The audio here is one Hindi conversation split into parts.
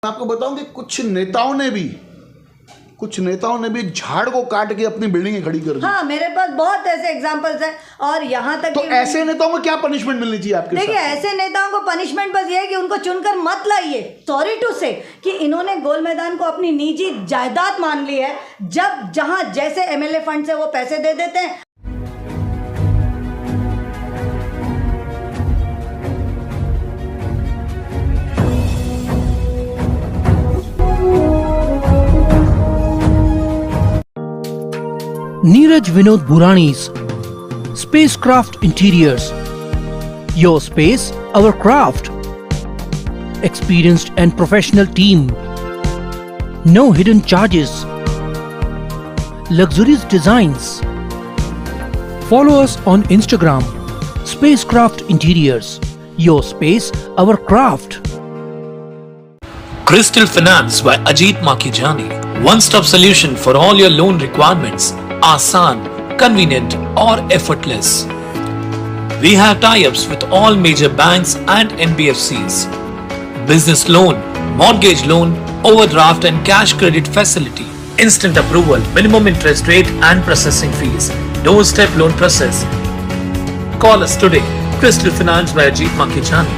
मैं आपको बताऊं कि कुछ नेताओं ने भी झाड़ को काट के अपनी बिल्डिंगें खड़ी कर दी। हाँ, मेरे पास बहुत ऐसे एग्जांपल्स हैं। और यहाँ तक तो ऐसे नेताओं को क्या पनिशमेंट मिलनी चाहिए आपके? देखिए, ऐसे नेताओं को पनिशमेंट बस ये है कि उनको चुनकर मत लाइए। सॉरी टू से कि इन्होंने गोल मैदान को अपनी निजी जायदाद मान ली है, जब जहां जैसे एमएलए फंड से वो पैसे दे देते हैं। Neeraj Vinod Burani's Spacecraft Interiors. Your space, our craft. Experienced and professional team. No hidden charges. Luxurious designs. Follow us on Instagram. Spacecraft Interiors. Your space, our craft. Crystal Finance by Ajit Makijani. One-stop solution for all your loan requirements. Asan, convenient or effortless. We have tie-ups with all major banks and NBFCs. Business loan, mortgage loan, overdraft and cash credit facility. Instant approval, minimum interest rate and processing fees. Doorstep loan process. Call us today. Crystal Finance by Ajit Makijani.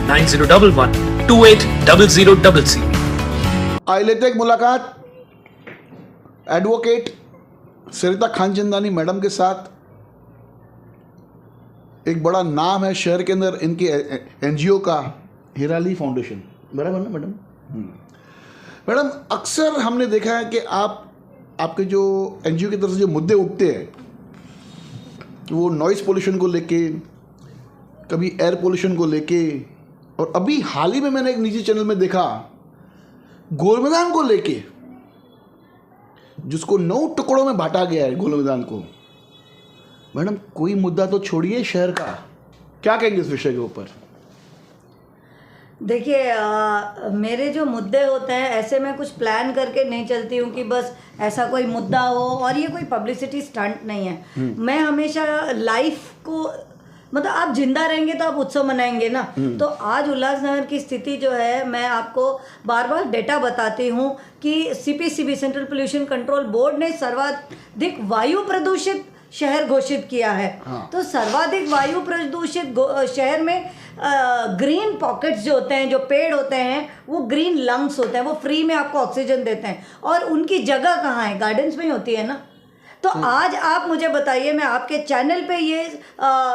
9011 280000. आइए लेते हैं एक मुलाकात एडवोकेट सरिता खानचंदानी मैडम के साथ। एक बड़ा नाम है शहर के अंदर इनकी एनजीओ का, हिराली फाउंडेशन, बराबर ना मैडम? मैडम, अक्सर हमने देखा है कि आपके जो एनजीओ की तरफ से जो मुद्दे उठते हैं वो नॉइज़ पोल्यूशन को लेके, कभी एयर पोल्यूशन को लेके, और अभी हाल ही में मैंने एक निजी चैनल में देखा गोल मैदान को लेके, जिसको 9 टुकड़ों में बांटा गया है गोल मैदान को। मैडम, कोई मुद्दा तो छोड़िए शहर का, क्या कहेंगे इस विषय के ऊपर? देखिए, मेरे जो मुद्दे होते हैं ऐसे मैं कुछ प्लान करके नहीं चलती हूँ कि बस ऐसा कोई मुद्दा हो, और ये कोई पब्लिसिटी स्टंट नहीं है। मैं हमेशा लाइफ को, मतलब आप जिंदा रहेंगे तो आप उत्सव मनाएंगे ना। तो आज उल्लासनगर की स्थिति जो है, मैं आपको बार बार डेटा बताती हूँ कि CPCB central pollution control board ने सर्वाधिक वायु प्रदूषित शहर घोषित किया है। तो सर्वाधिक वायु प्रदूषित शहर में ग्रीन पॉकेट्स जो होते हैं, जो पेड़ होते हैं, वो ग्रीन लंग्स होते हैं, वो फ्री में आपको ऑक्सीजन देते हैं। और उनकी जगह कहाँ है? गार्डन्स में ही होती है ना। तो आज आप मुझे बताइए, मैं आपके चैनल पे ये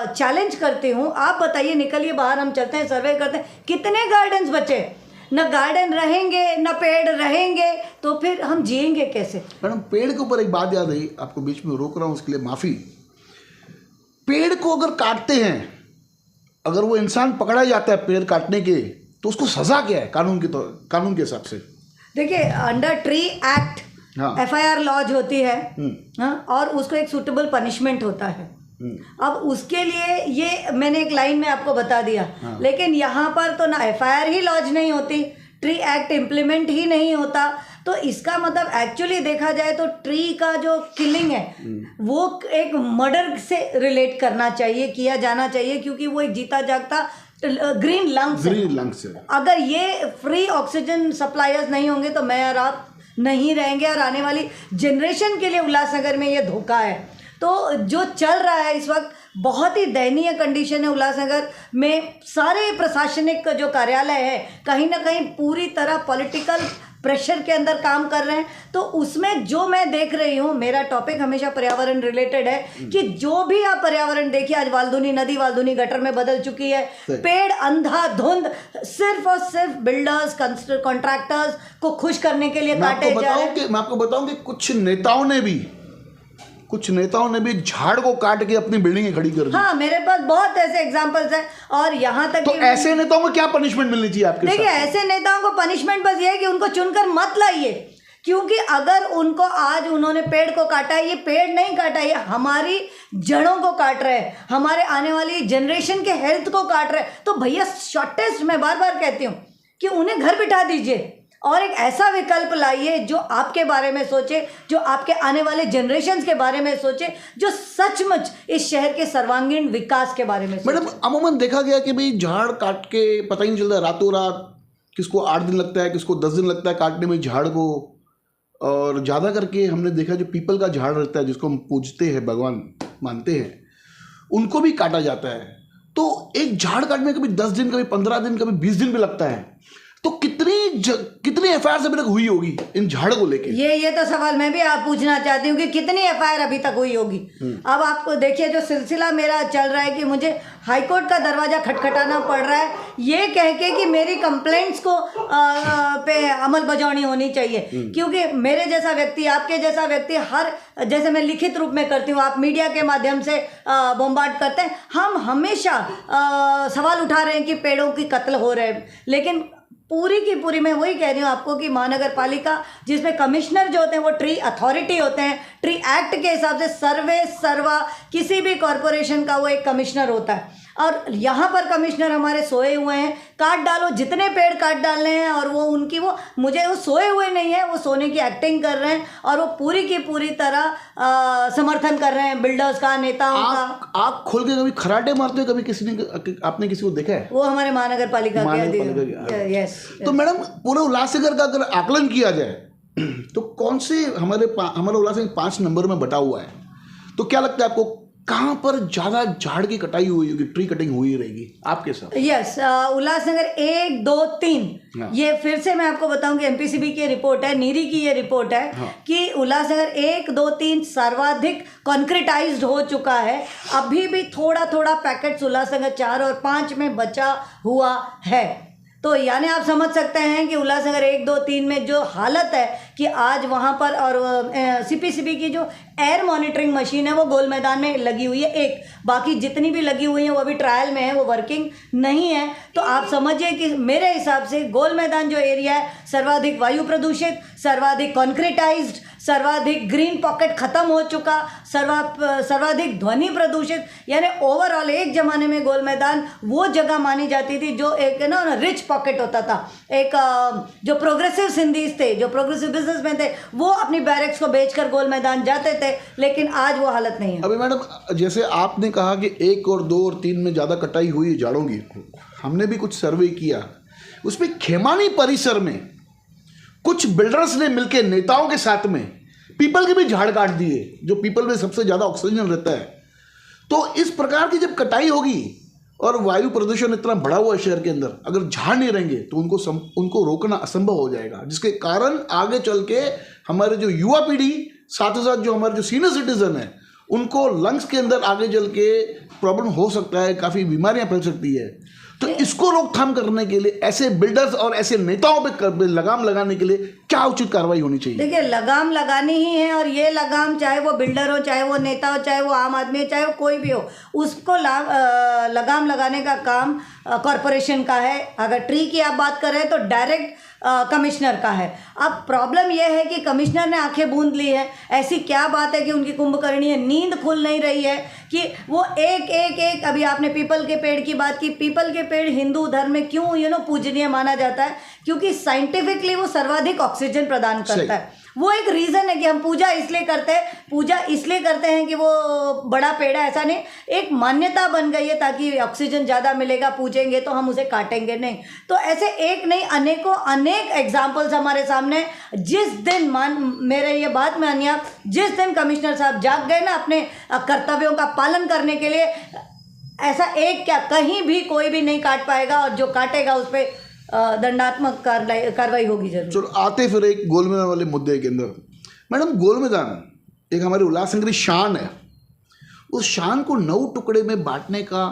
चैलेंज करती हूँ, आप बताइए, निकलिए बाहर, हम चलते हैं, सर्वे करते हैं, कितने गार्डन्स बचे? न गार्डन रहेंगे न पेड़ रहेंगे, तो फिर हम जिएंगे कैसे? मैडम, पेड़ के ऊपर एक बात याद आई, आपको बीच में रोक रहा हूँ उसके लिए माफ़ी। पेड़ को अगर काटते हैं, अगर वो इंसान पकड़ा जाता है पेड़ काटने के, तो उसको सज़ा क्या है कानून के हिसाब से? देखिए, under three act FIR lodge होती है, और उसको एक सूटेबल पनिशमेंट होता है। अब उसके लिए ये मैंने एक लाइन में आपको बता दिया, लेकिन यहाँ पर तो ना FIR ही लॉज नहीं होती, ट्री एक्ट इम्प्लीमेंट ही नहीं होता। तो इसका मतलब एक्चुअली देखा जाए तो ट्री का जो किलिंग है वो एक मर्डर से रिलेट किया जाना चाहिए, क्योंकि वो एक जीता जागता ग्रीन लंग्स है। अगर ये फ्री ऑक्सीजन सप्लायर्स नहीं होंगे तो मैं और आप नहीं रहेंगे, और आने वाली जनरेशन के लिए उल्लासनगर में ये धोखा है। तो जो चल रहा है इस वक्त, बहुत ही दयनीय कंडीशन है उल्लासनगर में। सारे प्रशासनिक जो कार्यालय है कहीं ना कहीं पूरी तरह पॉलिटिकल प्रेशर के अंदर काम कर रहे हैं। तो उसमें जो मैं देख रही हूँ, मेरा टॉपिक हमेशा पर्यावरण रिलेटेड है, कि जो भी आप पर्यावरण देखिए, आज वाल्दुनी नदी वाल्दुनी गटर में बदल चुकी है। पेड़ अंधाधुंध सिर्फ और सिर्फ बिल्डर्स, कॉन्ट्रैक्टर्स को खुश करने के लिए काटे जा रहे हैं। मैं आपको बताऊं कि कुछ नेताओं ने भी झाड़ को काट के अपनी बिल्डिंगें खड़ी कर दी। हाँ, मेरे पास बहुत ऐसे एग्जांपल्स हैं। और यहाँ तक, तो ऐसे नेताओं को क्या पनिशमेंट मिलनी चाहिए आपके? देखिए, ऐसे नेताओं को पनिशमेंट बस ये है कि उनको चुनकर मत लाइए, क्योंकि अगर उनको आज उन्होंने पेड़ को काटा है, ये पेड़ नहीं काटा, ये हमारी जड़ों को काट रहे हैं, हमारे आने वाली जनरेशन के हेल्थ को काट रहे हैं। तो भैया, शॉर्टेस्ट, मैं बार बार कहती हूँ कि उन्हें घर बिठा दीजिए और एक ऐसा विकल्प लाइए जो आपके बारे में सोचे, जो आपके आने वाले जनरेशन्स के बारे में सोचे, जो सचमुच इस शहर के सर्वांगीण विकास के बारे में सोचे। मैडम, अमूमन देखा गया कि भाई झाड़ काट के पता ही नहीं चलता, रातों रात किसको 8 दिन लगता है, किसको 10 दिन लगता है काटने में झाड़ को। और ज़्यादा करके हमने देखा जो पीपल का झाड़ रहता है, जिसको हम पूजते हैं, भगवान मानते हैं, उनको भी काटा जाता है। तो एक झाड़ काटने में कभी 10 दिन, कभी 15 दिन, कभी 20 दिन भी लगता है। तो कितनी एफआईआर अभी तक हुई होगी इन झाड़ को लेके? ये तो सवाल मैं भी आप पूछना चाहती हूँ कि कितनी एफआईआर अभी तक हुई होगी। अब आपको देखिए, जो सिलसिला मेरा चल रहा है कि मुझे हाईकोर्ट का दरवाजा खटखटाना पड़ रहा है ये कह के कि मेरी कंप्लेंट्स को पे अमल बजानी होनी चाहिए, क्योंकि मेरे जैसा व्यक्ति, आपके जैसा व्यक्ति, हर जैसे मैं लिखित रूप में करती हूँ, आप मीडिया के माध्यम से बॉम्बार्ड करते हैं, हम हमेशा सवाल उठा रहे हैं कि पेड़ों की कत्ल हो रहे हैं। लेकिन पूरी की पूरी मैं वही कह रही हूँ आपको कि महानगर पालिका, जिसमें कमिश्नर जो होते हैं वो ट्री अथॉरिटी होते हैं, ट्री एक्ट के हिसाब से सर्वे सर्वा किसी भी कॉरपोरेशन का वो एक कमिश्नर होता है। और यहाँ पर कमिश्नर हमारे सोए हुए हैं, काट डालो जितने पेड़ काट डालने हैं, और वो उनकी वो सोए हुए नहीं है, वो सोने की एक्टिंग कर रहे हैं और वो पूरी की पूरी तरह समर्थन कर रहे हैं बिल्डर्स का, नेताओं का। आँख खोल के कभी खराटे मारते हो, कभी किसी ने, आपने किसी को देखा है? वो हमारे महानगर पालिका के। यस। तो मैडम पूरे उल्लासनगर का अगर आकलन किया जाए तो कौन से हमारा उल्लासनगर 5 नंबर में बटा हुआ है, तो क्या लगता है आपको कहाँ पर ज्यादा झाड़ की कटाई हुई होगी, ट्री कटिंग हुई रहेगी आपके साथ? यस, उल्लासनगर 1, 2, 3। ये फिर से मैं आपको बताऊं कि एमपीसीबी की रिपोर्ट है, नीरी की ये रिपोर्ट है कि उल्लासनगर 1, 2, 3 सर्वाधिक कॉन्क्रीटाइज्ड हो चुका है। अभी भी थोड़ा थोड़ा पैकेट्स उल्लासनगर 4 और 5 में बचा हुआ है। तो यानी आप समझ सकते हैं कि उल्लासनगर 1, 2, 3 में जो हालत है कि आज वहाँ पर, और सीपीसीबी की जो एयर मॉनिटरिंग मशीन है वो गोल मैदान में लगी हुई है एक, बाकी जितनी भी लगी हुई हैं वो अभी ट्रायल में है, वो वर्किंग नहीं है। तो आप समझिए कि मेरे हिसाब से गोल मैदान जो एरिया है सर्वाधिक वायु प्रदूषित, सर्वाधिक कॉन्क्रीटाइज्ड, सर्वाधिक ग्रीन पॉकेट खत्म हो चुका, सर्वाधिक ध्वनि प्रदूषित। यानी ओवरऑल एक ज़माने में गोल मैदान वो जगह मानी जाती थी जो एक ना रिच पॉकेट होता था। एक जो प्रोग्रेसिव सिंधीज थे, जो प्रोग्रेसिव बिजनेसमैन थे, वो अपनी बैरक्स को बेचकर गोल मैदान जाते थे, लेकिन आज वो हालत नहीं है। अभी मैडम जैसे आपने कहा कि 1 और 2 और 3 में ज़्यादा कटाई हुई है झाड़ों की, हमने भी कुछ सर्वे किया, उसमें खेमानी परिसर में कुछ बिल्डर्स ने मिलकर नेताओं के साथ में पीपल के भी झाड़ काट दिए, जो पीपल में सबसे ज़्यादा ऑक्सीजन रहता है। तो इस प्रकार की जब कटाई होगी और वायु प्रदूषण इतना बढ़ा हुआ है शहर के अंदर, अगर झाड़ नहीं रहेंगे तो उनको रोकना असंभव हो जाएगा, जिसके कारण आगे चल के हमारे जो युवा पीढ़ी, साथ ही साथ जो हमारे जो सीनियर सिटीजन है, उनको लंग्स के अंदर आगे चल के प्रॉब्लम हो सकता है, काफ़ी बीमारियां फैल सकती है। तो इसको रोकथाम करने के लिए ऐसे बिल्डर्स और ऐसे नेताओं पे लगाम लगाने के लिए क्या उचित कार्रवाई होनी चाहिए? देखिए, लगाम लगानी ही है, और ये लगाम चाहे वो बिल्डर हो, चाहे वो नेता हो, चाहे वो आम आदमी हो, चाहे वो कोई भी हो, उसको लगाम लगाने का काम कॉरपोरेशन का है। अगर ट्री की आप बात कर रहे हैं तो डायरेक्ट कमिश्नर का है। अब प्रॉब्लम यह है कि कमिश्नर ने आंखें बूंद ली है। ऐसी क्या बात है कि उनकी कुंभकर्णी है, नींद खुल नहीं रही है कि वो एक अभी आपने पीपल के पेड़ की बात की, पीपल के पेड़ हिंदू धर्म में क्यों पूजनीय माना जाता है? क्योंकि साइंटिफिकली वो सर्वाधिक ऑक्सीजन प्रदान करता है। वो एक रीज़न है कि हम पूजा इसलिए करते हैं कि वो बड़ा पेड़ है, ऐसा नहीं, एक मान्यता बन गई है ताकि ऑक्सीजन ज़्यादा मिलेगा, पूजेंगे तो हम उसे काटेंगे नहीं। तो ऐसे एक नहीं, अनेक एग्जाम्पल्स हमारे सामने। जिस दिन मेरे ये बात मानिए आप, जिस दिन कमिश्नर साहब जाग गए ना अपने कर्तव्यों का पालन करने के लिए, ऐसा एक क्या कहीं भी कोई भी नहीं काट पाएगा, और जो काटेगा उस पर दंडात्मक कार्रवाई होगी जरूर। चलो आते फिर एक गोल मैदान वाले मुद्दे के अंदर। मैडम, गोल मैदान एक हमारे उल्लासनगरी शान है, उस शान को 9 टुकड़े में बांटने का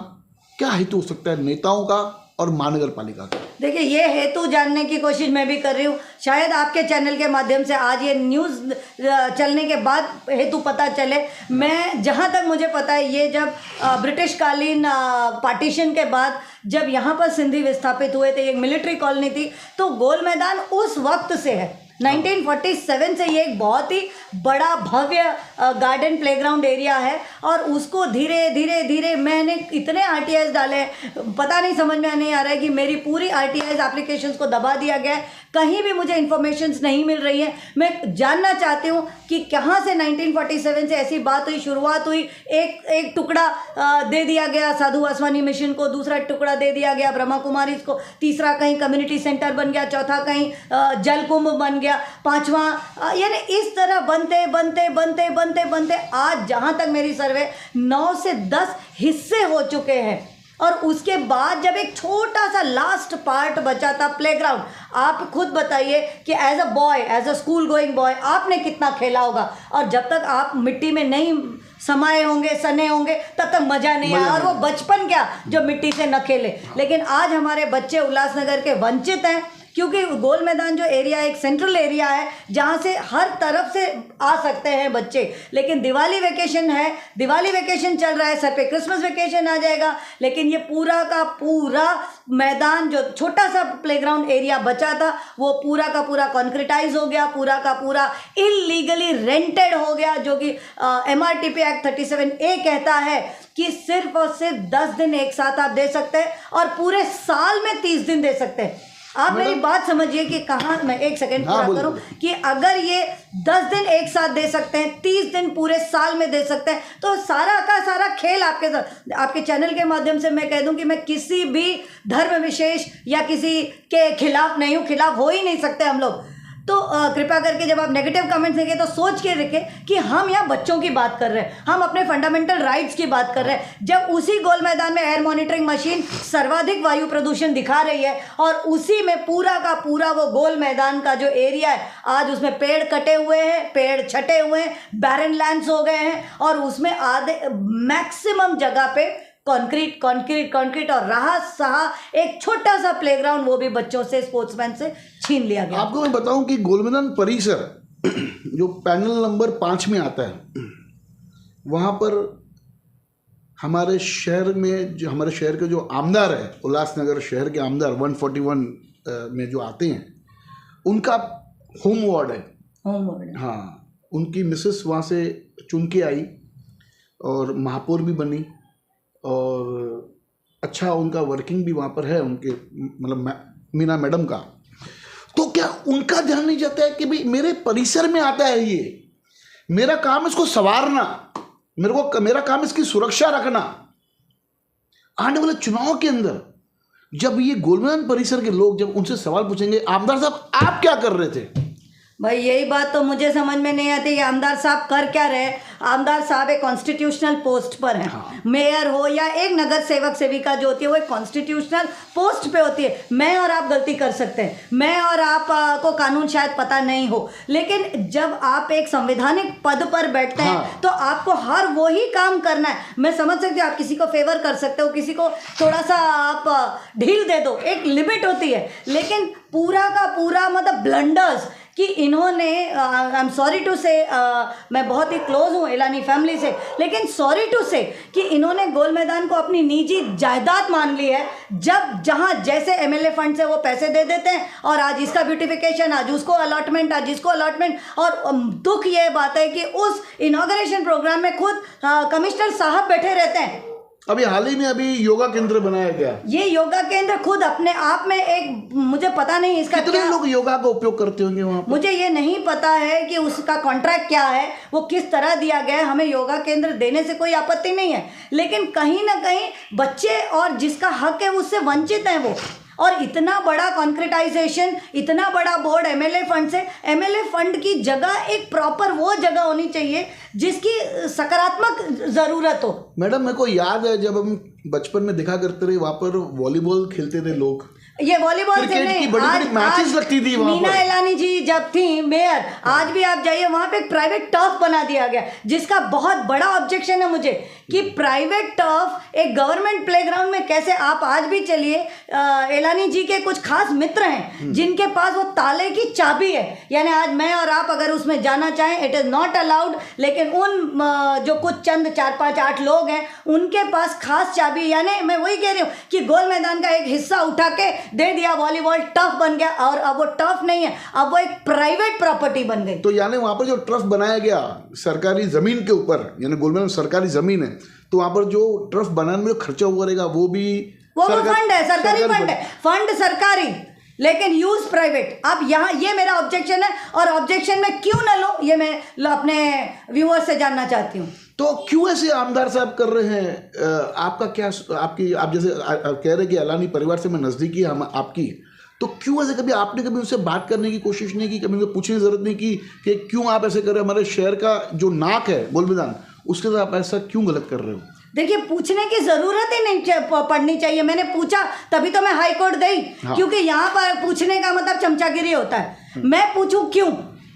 क्या हेतु हो सकता है नेताओं का और महानगर पालिका का? देखिए, ये हेतु जानने की कोशिश मैं भी कर रही हूँ। शायद आपके चैनल के माध्यम से आज ये न्यूज़ चलने के बाद हेतु पता चले। मैं जहाँ तक मुझे पता है, ये जब ब्रिटिश कालीन पार्टीशन के बाद जब यहाँ पर सिंधी विस्थापित हुए थे, एक मिलिट्री कॉलोनी थी, तो गोल मैदान उस वक्त से है, 1947 से ये एक बहुत ही बड़ा भव्य गार्डन प्लेग्राउंड एरिया है। और उसको धीरे धीरे मैंने इतने आरटीआईज डाले, पता नहीं समझ में नहीं आ रहा है कि मेरी पूरी आरटीआईज एप्लीकेशंस को दबा दिया गया है। कहीं भी मुझे इन्फॉर्मेशन नहीं मिल रही है। मैं जानना चाहती हूँ कि कहाँ से 1947 से ऐसी बात हुई, शुरुआत हुई, एक टुकड़ा दे दिया गया साधु वासवानी मिशन को, दूसरा टुकड़ा दे दिया गया ब्रह्मा कुमारी को, तीसरा कहीं कम्युनिटी सेंटर बन गया, चौथा कहीं जल कुंभ बन गया, पांचवा, यानी इस तरह बनते बनते बनते बनते बनते आज जहाँ तक मेरी सर्वे 9 से 10 हिस्से हो चुके हैं। और उसके बाद जब एक छोटा सा लास्ट पार्ट बचा था प्लेग्राउंड, आप खुद बताइए कि as a boy, as a school going boy आपने कितना खेला होगा, और जब तक आप मिट्टी में नहीं समाये होंगे, सने होंगे, तब तक मज़ा नहीं आया। और वो बचपन क्या जो मिट्टी से न खेले। लेकिन आज हमारे बच्चे उल्लासनगर के वंचित हैं, क्योंकि गोल मैदान जो एरिया एक सेंट्रल एरिया है जहाँ से हर तरफ से आ सकते हैं बच्चे। लेकिन दिवाली वेकेशन है, दिवाली वेकेशन चल रहा है, सर पे क्रिसमस वेकेशन आ जाएगा, लेकिन ये पूरा का पूरा मैदान जो छोटा सा प्लेग्राउंड एरिया बचा था वो पूरा का पूरा कॉन्क्रीटाइज हो गया, पूरा का पूरा इलीगली रेंटेड हो गया, जो कि MRTP एक्ट 37A कहता है कि सिर्फ और सिर्फ 10 दिन एक साथ आप दे सकते हैं और पूरे साल में 30 दिन दे सकते हैं। आप मेरी बात समझिए कि कहाँ, मैं एक सेकंड पूरा करूं, कि अगर ये 10 दिन एक साथ दे सकते हैं, 30 दिन पूरे साल में दे सकते हैं, तो सारा का सारा खेल आपके साथ। आपके चैनल के माध्यम से मैं कह दूं कि मैं किसी भी धर्म विशेष या किसी के खिलाफ नहीं हूँ, खिलाफ हो ही नहीं सकते हम लोग। तो कृपया करके जब आप नेगेटिव कमेंट्स देंगे तो सोच के रखें कि हम यहाँ बच्चों की बात कर रहे हैं, हम अपने फंडामेंटल राइट्स की बात कर रहे हैं। जब उसी गोल मैदान में एयर मॉनिटरिंग मशीन सर्वाधिक वायु प्रदूषण दिखा रही है और उसी में पूरा का पूरा वो गोल मैदान का जो एरिया है, आज उसमें पेड़ कटे हुए हैं, पेड़ छटे हुए हैं, बैरन लैंड्स हो गए हैं, और उसमें आधे मैक्सिमम जगह पे कंक्रीट कंक्रीट कंक्रीट और रहा सहा एक छोटा सा प्लेग्राउंड, वो भी बच्चों से, स्पोर्ट्समैन से छीन लिया गया। आपको मैं बताऊं कि गोल मैदान परिसर जो पैनल नंबर 5 में आता है, वहाँ पर हमारे शहर में जो हमारे शहर के जो आमदार है, उल्लासनगर शहर के आमदार 141 में जो आते हैं, उनका होम वार्ड है। होम वार्ड, हाँ, उनकी मिसेस वहाँ से चुन के आई और महापौर भी बनी, और अच्छा उनका वर्किंग भी वहाँ पर है, उनके मतलब मीना मैडम का। तो क्या उनका ध्यान नहीं जाता है कि भाई मेरे परिसर में आता है ये, मेरा काम इसको संवारना, मेरा काम इसकी सुरक्षा रखना। आने वाले चुनाव के अंदर जब ये गोल मैदान परिसर के लोग जब उनसे सवाल पूछेंगे, आमदार साहब आप क्या कर रहे थे, भाई यही बात तो मुझे समझ में नहीं आती कि आमदार साहब कर क्या रहे। आमदार साहब एक कॉन्स्टिट्यूशनल पोस्ट पर हैं। हाँ। मेयर हो या एक नगर सेवक सेविका जो होती है वो एक कॉन्स्टिट्यूशनल पोस्ट पे होती है। मैं और आप गलती कर सकते हैं, मैं और आप को कानून शायद पता नहीं हो, लेकिन जब आप एक संवैधानिक पद पर बैठते हैं, हाँ, तो आपको हर वो ही काम करना है। मैं समझ सकती हूँ आप किसी को फेवर कर सकते हो, किसी को थोड़ा सा आप ढील दे दो, एक लिमिट होती है, लेकिन पूरा का पूरा मतलब ब्लंडर्स कि इन्होंने, आई एम सॉरी टू से, मैं बहुत ही क्लोज हूँ एलानी फैमिली से, लेकिन सॉरी टू से कि इन्होंने गोल मैदान को अपनी निजी जायदाद मान ली है। जब जहाँ जैसे MLA फंड से वो पैसे दे देते हैं, और आज इसका ब्यूटिफिकेशन, आज उसको अलॉटमेंट, आज इसको अलॉटमेंट। और दुख ये बात है कि उस इनॉग्रेशन प्रोग्राम में खुद कमिश्नर साहब बैठे रहते हैं। अभी हाल ही में अभी योगा केंद्र बनाया गया, ये योगा केंद्र खुद अपने आप में एक, मुझे पता नहीं इसका कितने लोग योगा का उपयोग करते होंगे वहाँ पर? मुझे ये नहीं पता है कि उसका कॉन्ट्रैक्ट क्या है, वो किस तरह दिया गया है। हमें योगा केंद्र देने से कोई आपत्ति नहीं है, लेकिन कहीं ना कहीं बच्चे और जिसका हक है उससे वंचित हैं वो। और इतना बड़ा कॉन्क्रीटाइजेशन, इतना बड़ा बोर्ड MLA फंड से, MLA फंड की जगह एक प्रॉपर वो जगह होनी चाहिए जिसकी सकारात्मक ज़रूरत हो। मैडम मेरे को याद है जब हम बचपन में देखा करते रहे, वहाँ पर वॉलीबॉल खेलते थे लोग, ये वॉलीबॉल से नहीं, बड़ी मैचेस लगती थी वहाँ मीना इलानी जी जब थी मेयर, आज भी आप जाइए वहाँ पे एक प्राइवेट टर्फ बना दिया गया, जिसका बहुत बड़ा ऑब्जेक्शन है मुझे कि प्राइवेट टर्फ एक गवर्नमेंट प्लेग्राउंड में कैसे। आप आज भी चलिए, इलानी जी के कुछ खास मित्र हैं जिनके पास वो ताले की चाबी है, यानी आज मैं और आप अगर उसमें जाना चाहें इट इज़ नॉट अलाउड, लेकिन उन जो कुछ चंद 4, 5, 8 लोग हैं उनके पास खास चाबी। यानी मैं वही कह रही हूँ कि गोल मैदान का एक हिस्सा उठा के दे दिया, वॉलीबॉल टर्फ बन गया, और अब वो टर्फ नहीं है, अब वो एक प्राइवेट प्रॉपर्टी बन गई। तो यानी वहाँ पर जो टर्फ बनाया गया सरकारी जमीन के ऊपर, यानी गोल मैदान सरकारी जमीन है, तो वहाँ पर जो टर्फ बनाने में जो खर्चा हुआ रहेगा वो भी फंड है, सरकारी फंड है, फंड सरकारी, लेकिन यूज प्राइवेट। अब यहाँ ये मेरा ऑब्जेक्शन है, और ऑब्जेक्शन में क्यों ना लो ये मैं अपने व्यूअर्स से जानना चाहती हूँ। तो क्यों ऐसे आमदार साहब कर रहे हैं? आपका क्या, आप जैसे कह रहे हैं कि अलानी परिवार से मैं नज़दीकी हम आपकी, तो क्यों ऐसे कभी आपने कभी उनसे बात करने की कोशिश नहीं की, कभी उनको पूछने की ज़रूरत नहीं की कि क्यों आप ऐसे कर रहे हो? हमारे शहर का जो नाक है गोल मैदान, उसके साथ आप ऐसा क्यों गलत कर रहे हो? देखिए, पूछने की जरूरत ही नहीं पड़नी चाहिए। मैंने पूछा तभी तो मैं हाई कोर्ट गई। हाँ। क्योंकि यहाँ पर पूछने का मतलब चमचागिरी होता है। मैं पूछूं क्यों?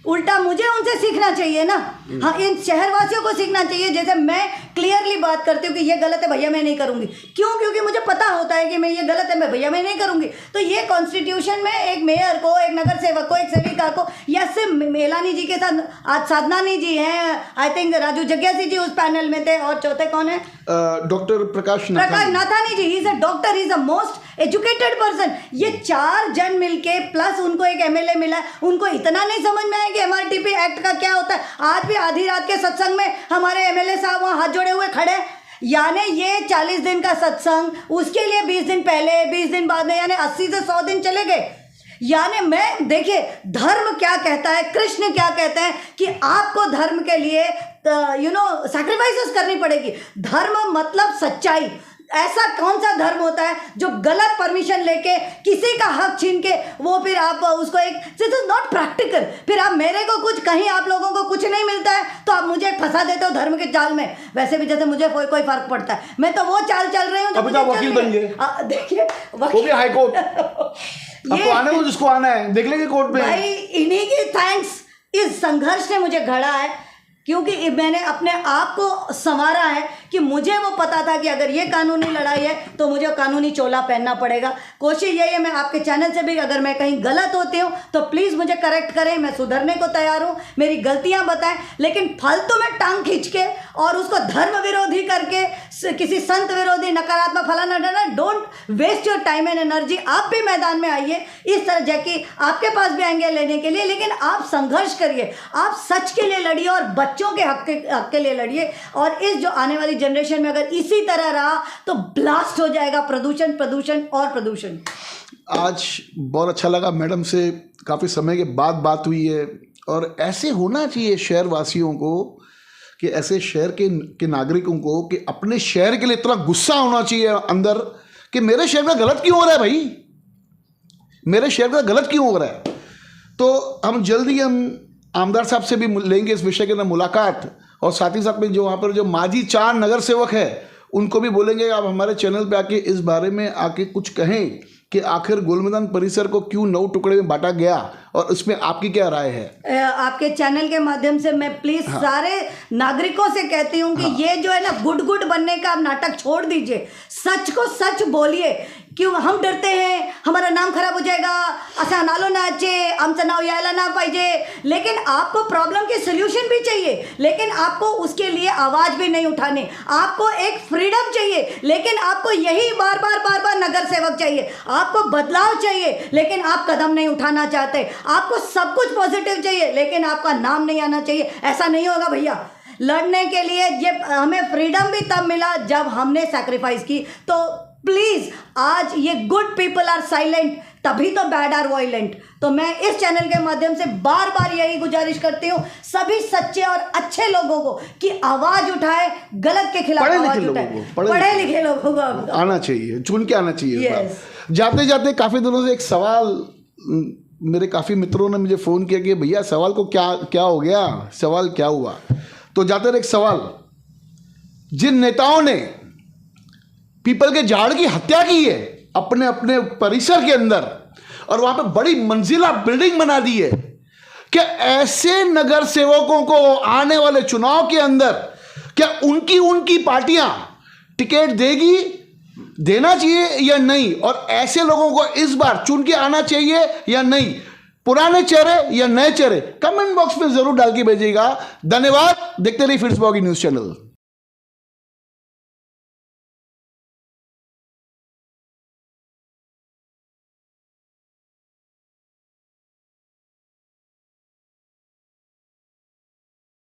उल्टा मुझे उनसे सीखना चाहिए ना। हाँ, इन शहरवासियों को सीखना चाहिए। जैसे मैं क्लियरली बात करती हूँ कि ये गलत है भैया, मैं नहीं करूँगी। क्यों? क्योंकि मुझे पता होता है कि मैं ये गलत है, मैं भैया मैं नहीं करूँगी। तो ये कॉन्स्टिट्यूशन में एक मेयर को, एक नगर सेवक को, एक सेविका को, या सिर्फ मेलानी जी के साथ आज साधनानी जी हैं, आई थिंक राजू जग्यासी जी उस पैनल में थे, और चौथे कौन है? Doctor Prakash Nathani ji. He is a doctor, he is a most educated person. ये 4 जन मिलके प्लस उनको एक एमएलए मिला, उनको इतना नहीं समझ में आया कि एमआरटीपी एक्ट का क्या होता है। आज भी आधी रात के सत्संग में हमारे एमएलए साहब वहाँ हाथ जोड़े हुए खड़े। यानी ये 40 दिन का सत्संग, उसके लिए 20 दिन पहले, 20 दिन बाद में, यानी 80 से 100 दिन चले गए। यानी मैं, देखिए धर्म क्या कहता है, कृष्ण क्या कहते हैं कि आपको धर्म के लिए सैक्रिफाइसेस करनी पड़ेगी। धर्म मतलब सच्चाई। ऐसा कौन सा धर्म होता है जो गलत परमिशन लेके किसी का हक छीन के वो फिर आप उसको एक, दिस इज नॉट प्रैक्टिकल। फिर आप मेरे को कुछ, कहीं आप लोगों को कुछ नहीं मिलता है तो आप मुझे फंसा देते हो धर्म के जाल में। वैसे भी जैसे मुझे कोई फर्क पड़ता है, मैं तो वो चाल चल रही हूँ। अभी तो वकील बन गए। देखिए वकील हाई कोर्ट अब तो आने को जिसको आना है देख लेंगे कोर्ट में। भाई इन्हीं की थैंक्स इस संघर्ष ने मुझे घड़ा है, क्योंकि मैंने अपने आप को संवारा है कि मुझे वो पता था कि अगर ये कानूनी लड़ाई है तो मुझे कानूनी चोला पहनना पड़ेगा। कोशिश यही है, मैं आपके चैनल से भी अगर मैं कहीं गलत होती हूँ तो प्लीज़ मुझे करेक्ट करें, मैं सुधरने को तैयार हूँ, मेरी गलतियाँ बताएं। लेकिन फालतू में टांग खींच के और उसको धर्म विरोधी करके, किसी संत विरोधी, नकारात्मक फलाना डरना, don't waste your time and energy. आप भी मैदान में आइए, इस तरह जैकि आपके पास भी आएंगे लेने के लिए, लेकिन आप संघर्ष करिए, आप सच के लिए लड़िए और बच्चों के हक के लिए लड़िए। और इस जो आने वाली जनरेशन में अगर इसी तरह रहा तो ब्लास्ट हो जाएगा प्रदूषण, प्रदूषण और प्रदूषण। आज बहुत अच्छा लगा, मैडम से काफ़ी समय के बाद बात हुई है, और ऐसे होना चाहिए शहर वासियों को, कि ऐसे शहर के नागरिकों को कि अपने शहर के लिए इतना गुस्सा होना चाहिए अंदर कि मेरे शहर में गलत क्यों हो रहा है भाई, मेरे शहर में गलत क्यों हो रहा है। तो हम जल्दी आमदार साहब से भी लेंगे इस विषय के अंदर मुलाकात, और साथ ही साथ में जो वहाँ पर जो माजी 4 नगर सेवक है उनको भी बोलेंगे आप हमारे चैनल पे आके इस बारे में आके कुछ कहें कि आखिर गोल मैदान परिसर को क्यों 9 टुकड़े में बांटा गया, और इसमें आपकी क्या राय है। आपके चैनल के माध्यम से मैं प्लीज सारे नागरिकों से कहती हूँ कि ये जो है ना गुड बनने का आप नाटक छोड़ दीजिए, सच को सच बोलिए। क्यों हम डरते हैं हमारा नाम खराब हो जाएगा, असा नालो ना अच्छे, आमचं नाव यायला ना पाहिजे। लेकिन आपको प्रॉब्लम की सोल्यूशन भी चाहिए, लेकिन आपको उसके लिए आवाज़ भी नहीं उठानी। आपको एक फ्रीडम चाहिए, लेकिन आपको यही बार बार नगर सेवक चाहिए। आपको बदलाव चाहिए, लेकिन आप कदम नहीं उठाना चाहते। आपको सब कुछ पॉजिटिव चाहिए, लेकिन आपका नाम नहीं आना चाहिए। ऐसा नहीं होगा भैया। लड़ने के लिए ये हमें फ्रीडम भी तब मिला जब हमने सैक्रिफाइस की। तो प्लीज, आज ये गुड पीपल आर साइलेंट, तभी तो बैड आर वायलेंट। तो मैं इस चैनल के माध्यम से बार बार यही गुजारिश करती हूँ सभी सच्चे और अच्छे लोगों को कि आवाज उठाए, गलत के खिलाफ आवाज उठाए। पढ़े लिखे लोगों को आना चाहिए, चुन के आना चाहिए। Yes. जाते जाते काफी दिनों से एक सवाल, मेरे काफी मित्रों ने मुझे फोन किया कि भैया सवाल को क्या हो गया, सवाल क्या हुआ। तो जाते एक सवाल, जिन नेताओं ने पीपल के झाड़ की हत्या की है अपने अपने परिसर के अंदर, और वहां पे बड़ी मंजिला बिल्डिंग बना दी है, क्या ऐसे नगर सेवकों को आने वाले चुनाव के अंदर क्या उनकी पार्टियां टिकट देगी, देना चाहिए या नहीं, और ऐसे लोगों को इस बार चुन के आना चाहिए या नहीं, पुराने चेहरे या नए चेहरे, कमेंट बॉक्स में जरूर डाल के भेजिएगा। धन्यवाद। देखते रहिए फिट्सबॉगी न्यूज़ चैनल।